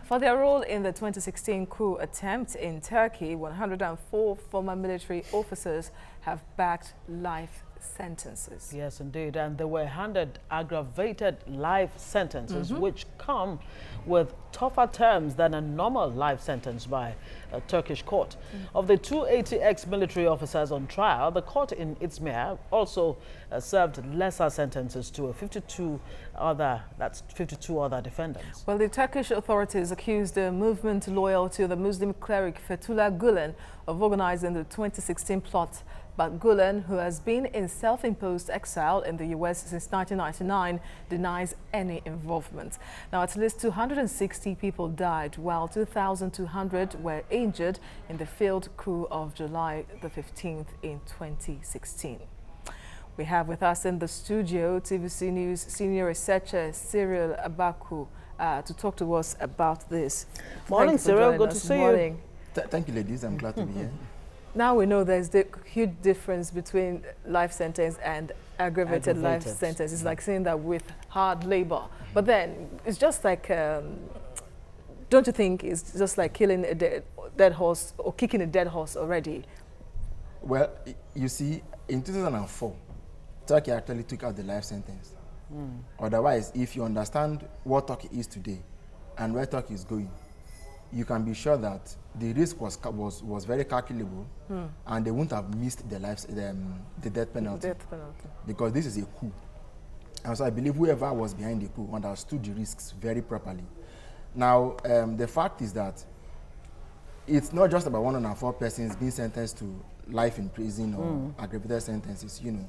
For their role in the 2016 coup attempt in Turkey, 104 former military officers have backed life sentences. Yes, indeed. And they were handed aggravated life sentences, which come with tougher terms than a normal life sentence by a Turkish court. Of the 280 ex-military officers on trial, the court in Izmir also served lesser sentences to 52 other defendants. Well, the Turkish authorities accused the movement loyal to the Muslim cleric Fethullah Gulen of organizing the 2016 plot. But Gulen, who has been in self-imposed exile in the U.S. since 1999, denies any involvement. Now, at least 260 people died, while 2,200 were injured in the failed coup of July the 15th in 2016. We have with us in the studio TVC News senior researcher Cyril Abaku to talk to us about this. Morning, Cyril. Good to see you. Thank you, ladies. I'm glad to be here. Now we know there's the huge difference between life sentence and aggravated life sentence. It's like saying that with hard labor. But then it's just like, don't you think it's just like killing a dead horse or kicking a dead horse already? Well, you see, in 2004, Turkey actually took out the life sentence. Otherwise, if you understand what Turkey is today and where Turkey is going, you can be sure that the risk was very calculable, and they wouldn't have missed the death penalty. Because this is a coup. And so I believe whoever was behind the coup understood the risks very properly. Now, the fact is that it's not just about 104 persons being sentenced to life in prison or aggravated sentences, you know.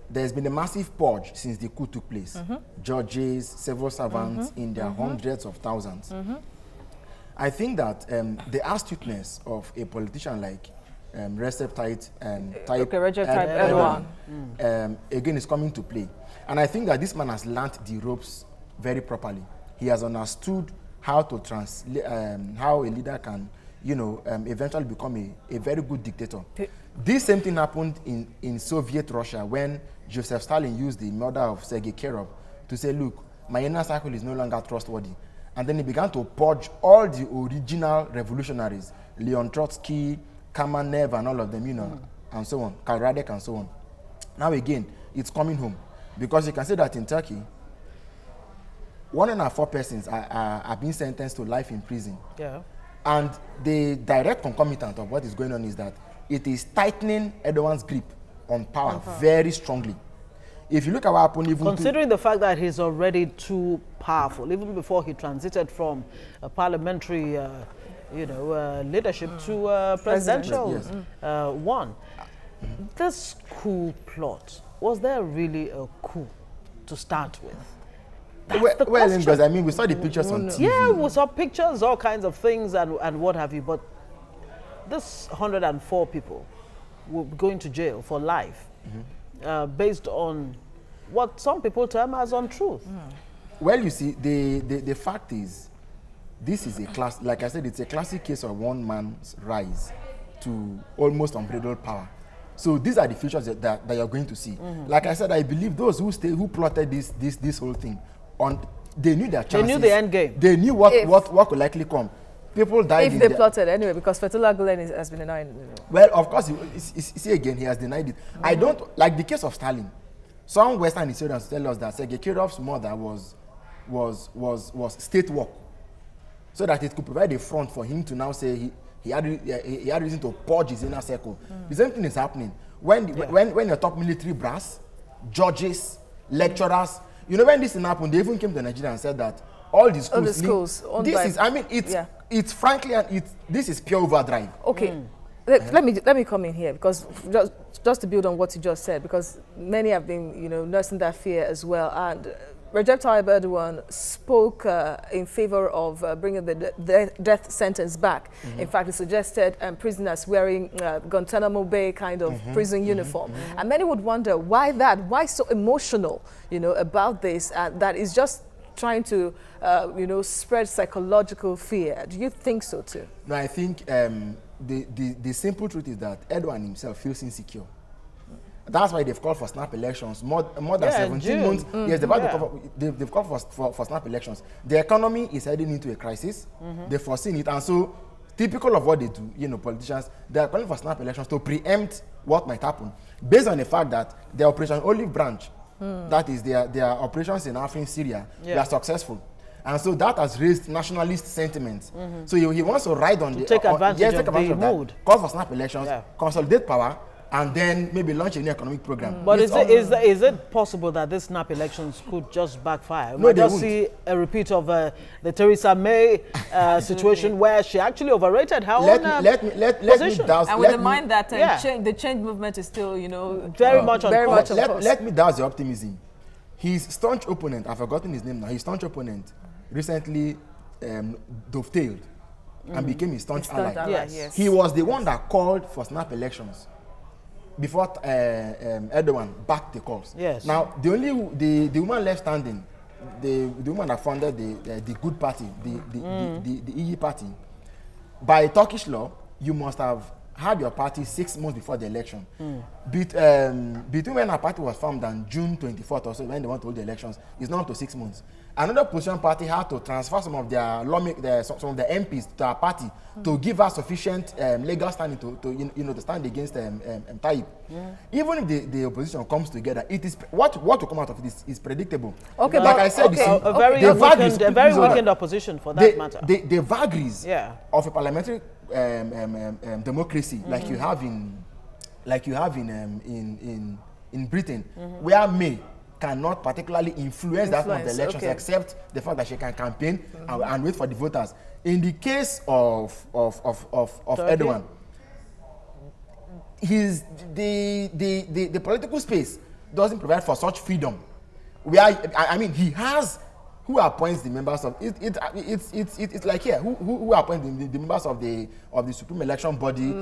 There's been a massive purge since the coup took place. Judges, civil servants in their hundreds of thousands. I think that the astuteness of a politician like Recep Tayyip Erdogan again is coming to play. And I think that this man has learnt the ropes very properly. He has understood how to translate, how a leader can, you know, eventually become a very good dictator. This same thing happened in Soviet Russia when Joseph Stalin used the murder of Sergei Kirov to say, look, my inner circle is no longer trustworthy. And then he began to purge all the original revolutionaries, Leon Trotsky, Kamenev, and all of them, you know, and so on, Karl Radek, and so on. Now again, it's coming home. Because you can see that in Turkey, 104 persons are being sentenced to life in prison. Yeah. And the direct concomitant of what is going on is that it is tightening Erdogan's grip on power very strongly. If you look at what happened, even considering the fact that he's already too powerful, even before he transited from a parliamentary, leadership to presidential one. This coup plot, was there really a coup to start with? Well, because I mean, we saw the pictures on TV. Yeah, we saw pictures, all kinds of things, and what have you. But this 104 people will be going to jail for life. Based on what some people term as untruth. Well, you see, the fact is, this is a class, like I said, it's a classic case of one man's rise to almost unbridled power. So these are the features that you're going to see. Like I said, I believe those who plotted this whole thing, they knew their chances. They knew the end game. They knew what could likely come. People died. If they plotted anyway, because Fethullah Gulen has been denying. Well, of course, see again, he has denied it. I don't like the case of Stalin. Some Western historians tell us that Sergei Kirov's murder was state work, so that it could provide a front for him to now say he had reason to purge his inner circle. The same thing is happening when your top military brass, judges, lecturers. You know, when this thing happened, they even came to Nigeria and said that all the schools. It's frankly, this is pure overdrive. Okay, let me come in here, because just to build on what you just said, because many have been, nursing that fear as well. And Recep Tayyip Erdogan spoke in favor of bringing the death sentence back. In fact, he suggested prisoners wearing Guantanamo Bay kind of prison uniform. And many would wonder why that? Why so emotional, about this? That is just trying to, spread psychological fear. Do you think so too? No, I think the simple truth is that Erdogan himself feels insecure. That's why they've called for snap elections. More than 17 June. months. Yes, they've called for snap elections. The economy is heading into a crisis. They've foreseen it, and so typical of what they do, you know, politicians, they are calling for snap elections to preempt what might happen, based on the fact that the Operation Olive Branch, that is their operations in Afrin, Syria, they are successful. And so that has raised nationalist sentiments. So he wants to ride on take advantage of the mood. Call for snap elections, consolidate power, and then maybe launch a new economic program. But is it possible that these snap elections could just backfire? No, we just see a repeat of the Theresa May situation where she actually overrated her own position. And with the mind that the change movement is still, you know, very much on course. Let me douse the optimism. His staunch opponent, I've forgotten his name now, his staunch opponent recently dovetailed and became his staunch ally. Yes. He was the one that called for snap elections before Erdogan backed the calls. Yes. Now, the woman left standing, the woman that founded the Good Party, the EU party, by Turkish law, you must have had your party 6 months before the election. Between when our party was formed and June 24th or so, when they want to hold the elections, it's not up to 6 months. Another opposition party had to transfer some of their some of the MPs to our party to give us sufficient legal standing to stand against Tayyip. Even if the opposition comes together, it is what will come out of it is predictable. Okay, like I said, a very weakened opposition for that matter. The vagaries of a parliamentary democracy, like you have in Britain, where May cannot particularly influence that of the elections, except the fact that she can campaign and wait for the voters. In the case of Erdogan, the political space doesn't provide for such freedom. I mean, he has who appoints the members of it. It's like here who appoints the members of the Supreme Election Body.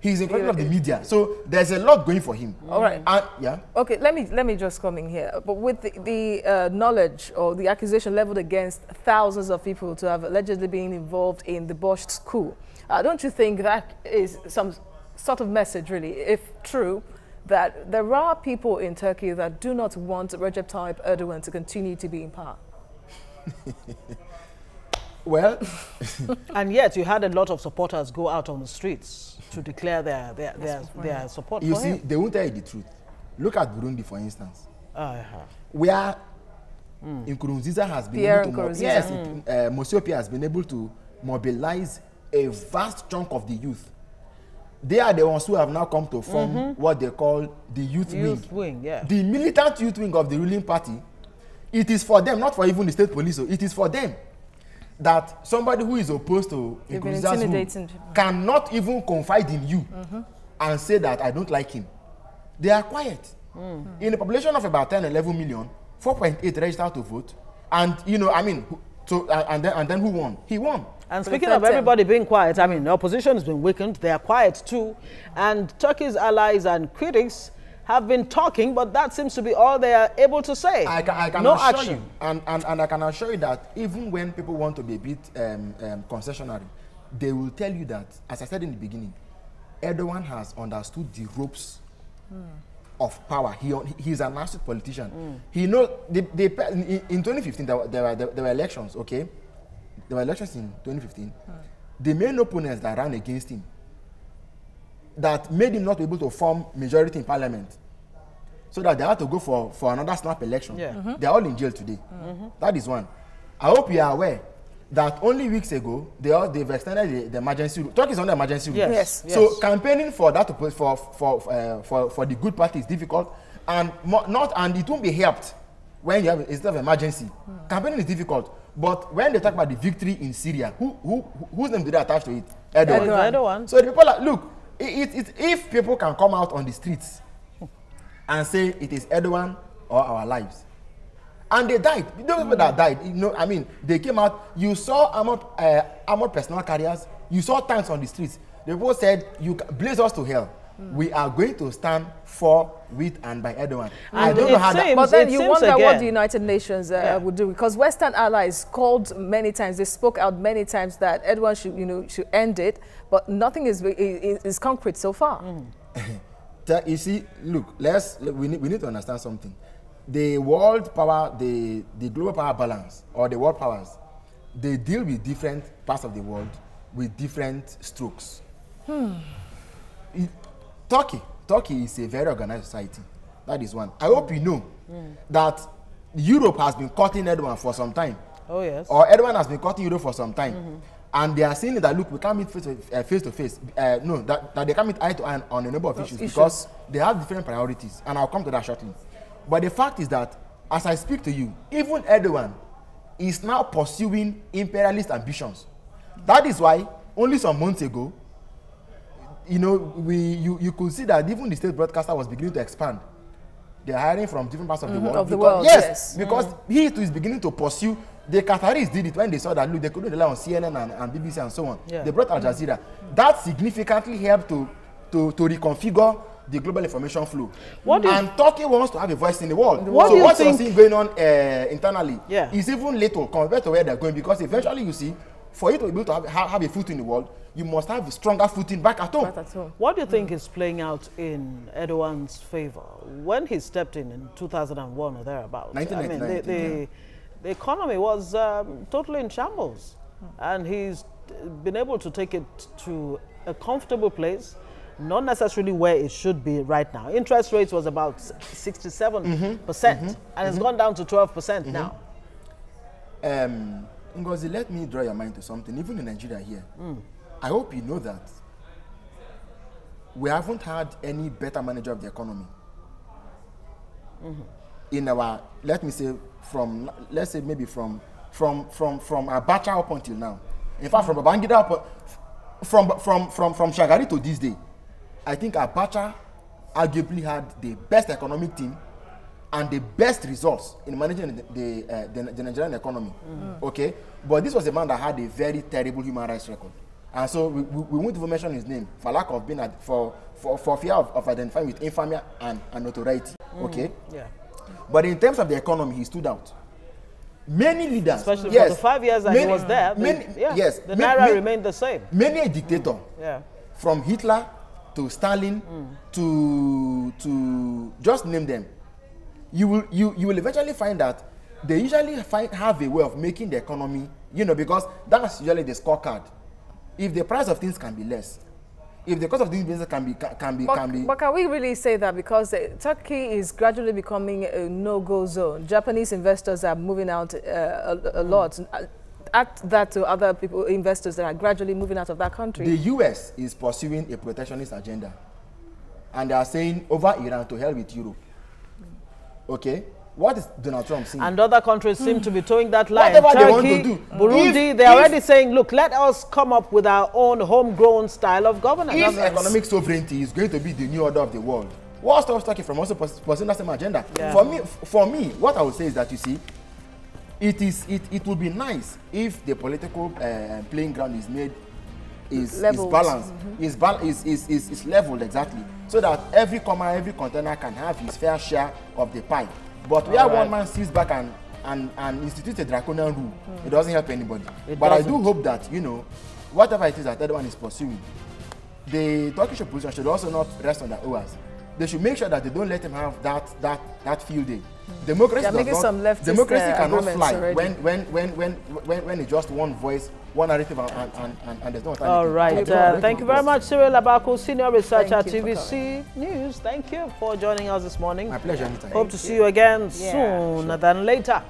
He's in control of the media, so there's a lot going for him. All right. Yeah. Okay. Let me just come in here. But with the knowledge or the accusation leveled against thousands of people to have allegedly been involved in the Bosch coup, don't you think that is some sort of message, really, if true, that there are people in Turkey that do not want Recep Tayyip Erdogan to continue to be in power? Well, and yet you had a lot of supporters go out on the streets to declare their support for him. You see, they won't tell you the truth. Look at Burundi, for instance, where Nkurunziza has been able to, Mosiopia has been able to mobilize a vast chunk of the youth. They are the ones who have now come to form what they call the youth wing. The militant youth wing of the ruling party. It is for them, not for even the state police. It is for them that somebody who is opposed to Nkurunziza's rule cannot even confide in you and say that I don't like him. They are quiet. In a population of about 10-11 million, 4.8 registered to vote, and you know, I mean, so and then who won? He won. And speaking of everybody being quiet, I mean, the opposition has been weakened. They are quiet too, and Turkey's allies and critics have been talking, but that seems to be all they are able to say. I can no assure action. You, and I can assure you that even when people want to be a bit concessionary, they will tell you that, as I said in the beginning, Erdogan has understood the ropes of power. He's an astute politician. He knows, in 2015, there were elections, okay? There were elections in 2015. The main opponents that ran against him, that made him not able to form majority in parliament, so that they had to go for another snap election. They're all in jail today. That is one. I hope you are aware that only weeks ago they've extended the emergency rule. Turkey is under emergency rule. Yes. So campaigning for that for the good party is difficult, and it won't be helped when you have instead of emergency. Campaigning is difficult, but when they talk about the victory in Syria, whose name did they attach to it? Erdogan. So the people are, look. If people can come out on the streets and say it is Erdogan or our lives, and they died, those people that died, you know, I mean, they came out. You saw armored personnel carriers. You saw tanks on the streets. The people said, "You blaze us to hell. We are going to stand for, with, and by Erdogan." I don't know how that. But then you wonder what the United Nations would do, because Western allies called many times. They spoke out many times that Erdogan should end it, but nothing is concrete so far. You see, look, we need to understand something. The world power, the global power balance, or the world powers, they deal with different parts of the world with different strokes. Turkey is a very organized society. That is one. I hope you know that Europe has been cutting Erdogan for some time. Oh, yes. Or Erdogan has been cutting Europe for some time. And they are saying that, look, we can't meet face to face. No, that they can't meet eye to eye on a number of issues because they have different priorities. And I'll come to that shortly. But the fact is that, as I speak to you, even Erdogan is now pursuing imperialist ambitions. That is why, only some months ago, you know, you could see that even the state broadcaster was beginning to expand. They're hiring from different parts of the world. Yes, because he too is beginning to pursue. The Qataris did it when they saw that, look, they couldn't rely on CNN and BBC and so on. Yeah. They brought Al Jazeera. That significantly helped to reconfigure the global information flow. And Turkey wants to have a voice in the world. So what you're seeing going on internally is even little compared to where they're going, because eventually you see, for you to be able to have a foot in the world, you must have a stronger footing back at home. What do you think is playing out in Erdogan's favor? When he stepped in 2001 or thereabouts, 1999, the economy was totally in shambles. And he's been able to take it to a comfortable place, not necessarily where it should be right now. Interest rates was about 67%, and it's gone down to 12% now. Ngozi, let me draw your mind to something. Even in Nigeria here, I hope you know that we haven't had any better manager of the economy. In our, let me say, let's say maybe from Abacha up until now. In fact, from Babangida up, from Shagari to this day, I think Abacha arguably had the best economic team and the best results in managing the Nigerian economy. Okay, but this was a man that had a very terrible human rights record, and so we won't even mention his name for lack of being for fear of identifying with infamy and notoriety. Okay, but in terms of the economy, he stood out. Many leaders, especially for the 5 years that he was there, the naira remained the same. Many a dictator, from Hitler to Stalin to just name them, you will eventually find that they usually have a way of making the economy, you know, because that's usually the scorecard. If the price of things can be less, if the cost of doing business can be. But can we really say that, because Turkey is gradually becoming a no-go zone? Japanese investors are moving out a lot. Add that to other investors that are gradually moving out of that country. The US is pursuing a protectionist agenda, and they are saying over Iran, to hell with Europe. Okay, what is Donald Trump saying? And other countries seem to be towing that line. Whatever Turkey, they want to do. Burundi, they're already saying, look, let us come up with our own homegrown style of governance. If economic sovereignty is going to be the new order of the world, what stops Turkey from also pursuing that same agenda? For me, what I would say is that, you see, it would be nice if the political playing ground is made is balanced, is leveled exactly, so that every container can have his fair share of the pie. But where one man sits back and institutes a draconian rule, it doesn't help anybody. I do hope that, you know, whatever it is that everyone is pursuing, the Turkish opposition should also not rest on their oars. They should make sure that they don't let him have that field day. Democracy cannot fly when it's just one voice, one narrative, and there's no alternative. All right. Thank you very much, Cyril Abaku, Senior Researcher at TVC News. Thank you for joining us this morning. My pleasure. Anytime. Hope to see you again sooner than later.